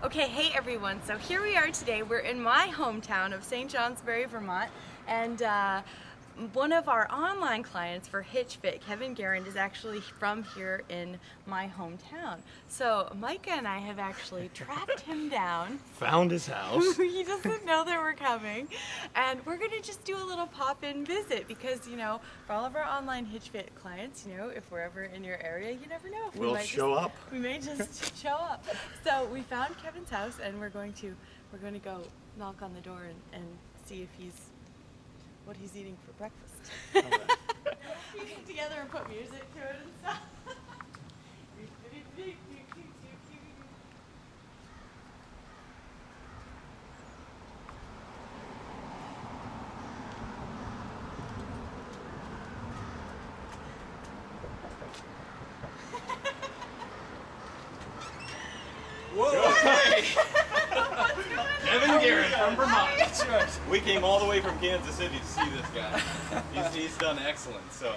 Okay, hey everyone. So here we are today. We're in my hometown of St Johnsbury, Vermont, and one of our online clients for Hitch Fit, Kevin Garand, is actually from here in my hometown. So Micah and I have actually tracked him down. Found his house. He doesn't know that we're coming, and we're gonna just do a little pop-in visit because, you know, for all of our online Hitch Fit clients, you know, if we're ever in your area, you never know. We'll show up. We may just show up. So we found Kevin's house, and we're going to go knock on the door and see if what he's eating for breakfast. We get together and put music to it and stuff. Whoa! Hey. Kevin Garand from Vermont. That's right. We came all the way from Kansas City to see this guy. He's done excellent. So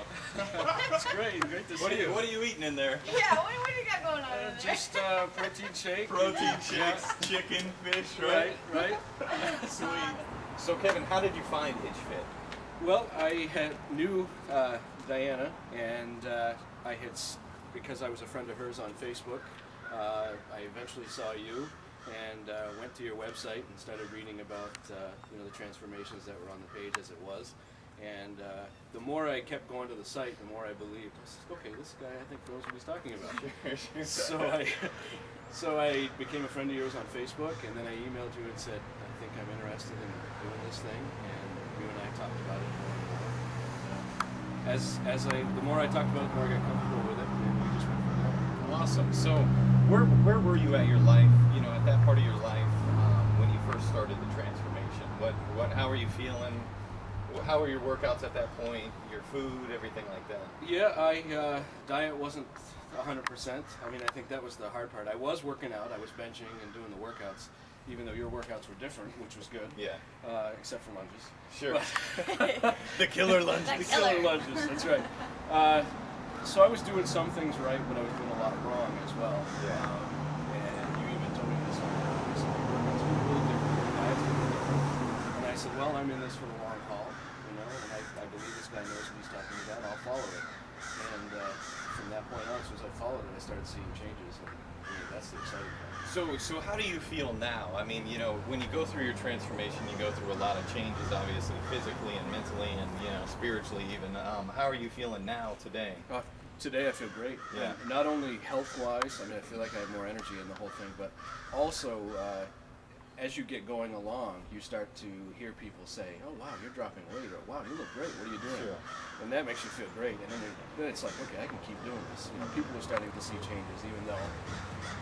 That's great. Great to see you. What are you eating in there? Yeah, what do you got going on in there? Just protein shake. Protein shakes, chicken, fish, right? Right. Sweet. So Kevin, how did you find Hitch Fit? Well, I knew Diana, and because I was a friend of hers on Facebook, I eventually saw you and went to your website and started reading about the transformations that were on the page as it was. And the more I kept going to the site, the more I believed. I said, okay, this guy I think knows what he's talking about. So I became a friend of yours on Facebook, and then I emailed you and said, I think I'm interested in doing this thing, and you and I talked about it more and more. The more I talked about it, the more I got comfortable with it, and we just went from there. Awesome. So where were you at your life? You know, at that part of your life when you first started the transformation. How are you feeling? How were your workouts at that point? Your food, everything like that? Yeah, diet wasn't 100%. I mean, I think that was the hard part. I was working out. I was benching and doing the workouts, even though your workouts were different, which was good. Yeah. Except for lunges. Sure. The killer lunges. The killer lunges. That's right. So I was doing some things right, but I was doing a lot wrong as well. Yeah. And you even told me this on your workouts were really different. Your diet's really different. And I said, well, I'm in this for the long haul, and I believe this guy knows what he's talking about. I'll follow it. And from that point on, as soon as I followed it, I started seeing changes, and that's the exciting part. So how do you feel now? I mean, you know, when you go through your transformation, you go through a lot of changes, obviously, physically and mentally, and spiritually even. How are you feeling now today? Today I feel great. Yeah. Not only health-wise, I mean, I feel like I have more energy in the whole thing, but also as you get going along, you start to hear people say, "Oh wow, you're dropping weight," or "Wow, you look great. What are you doing?" Sure. And that makes you feel great. And then it's like, okay, I can keep doing this. You know, people are starting to see changes, even though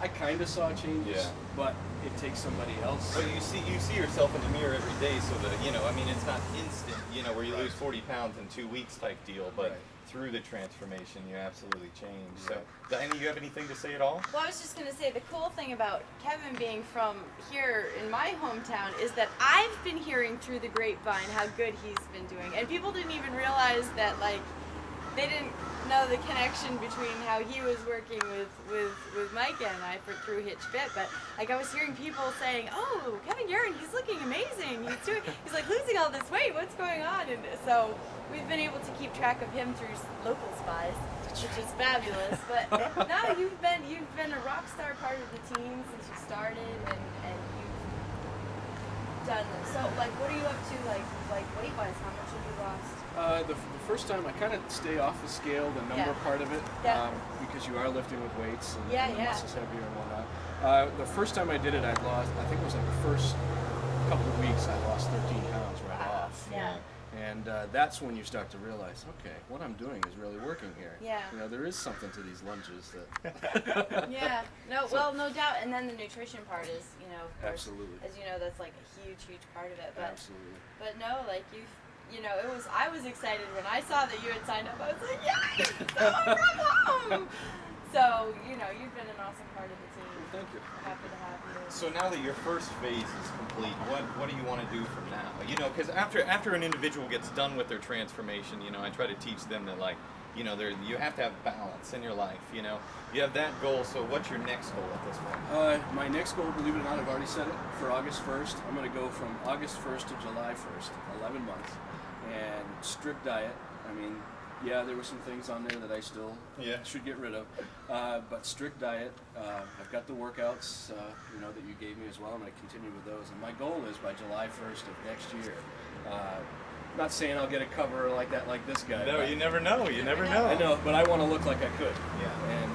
I kind of saw changes, Yeah. but it takes somebody else. But you see yourself in the mirror every day, so that I mean, it's not instant. Where you lose 40 pounds in 2 weeks type deal, but. Right. Through the transformation, you absolutely change. So, Right. Diana, you have anything to say at all? Well, I was just going to say the cool thing about Kevin being from here in my hometown is that I've been hearing through the grapevine how good he's been doing. And people didn't even realize that, like, they didn't know the connection between how he was working with Micah and I through Hitch Fit. But, like, I was hearing people saying, oh, Kevin Garand, he's looking amazing. He's like losing all this weight. What's going on? And so we've been able to keep track of him through local spies, which is fabulous. But no, you've been a rock star part of the team since you started, and you've done so. Like, what are you up to? Like weight wise, how much have you lost? The first time I kind of stay off the scale, the number part of it, because you are lifting with weights and the muscles heavier and whatnot. The first time I did it, I think it was like the first couple of weeks, I lost 13 pounds right off. Yeah. And that's when you start to realize, okay, what I'm doing is really working here. Yeah. There is something to these lunges that. Yeah. No. Well, no doubt. And then the nutrition part is, of course, Absolutely. as you know, that's like a huge part of it. But, Absolutely. But no, like I was excited when I saw that you had signed up. I was like, yes, someone from home. So, you've been an awesome part of the team. Thank you. Happy to have you. So now that your first phase is complete, what do you want to do from now? Because after an individual gets done with their transformation, I try to teach them that, like, you know, you have to have balance in your life. You know, you have that goal. So what's your next goal at this point? My next goal, believe it or not, I've already set it for August 1st. I'm going to go from August 1st to July 1st, 11 months, and strict diet. I mean, yeah, there were some things on there that I still should get rid of, but strict diet. I've got the workouts, you know, that you gave me as well. I'm going to continue with those, and my goal is by July 1st of next year. Not saying I'll get a cover like that, like this guy. No, you never know. You never know. I know, but I want to look like I could. Yeah. And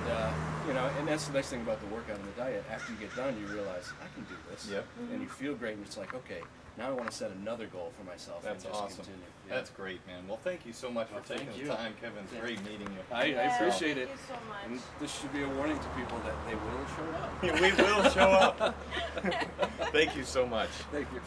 you know, and that's the nice thing about the workout and the diet. After you get done, you realize I can do this. Yep. And you feel great, and it's like, okay, now I want to set another goal for myself. That's and just awesome. Continue. Yeah. That's great, man. Well, thank you so much for taking thank the you. time, Kevin. It's great meeting you. I appreciate it. Thank you so much. And this should be a warning to people that they will show up. We will show up. Thank you so much. Thank you.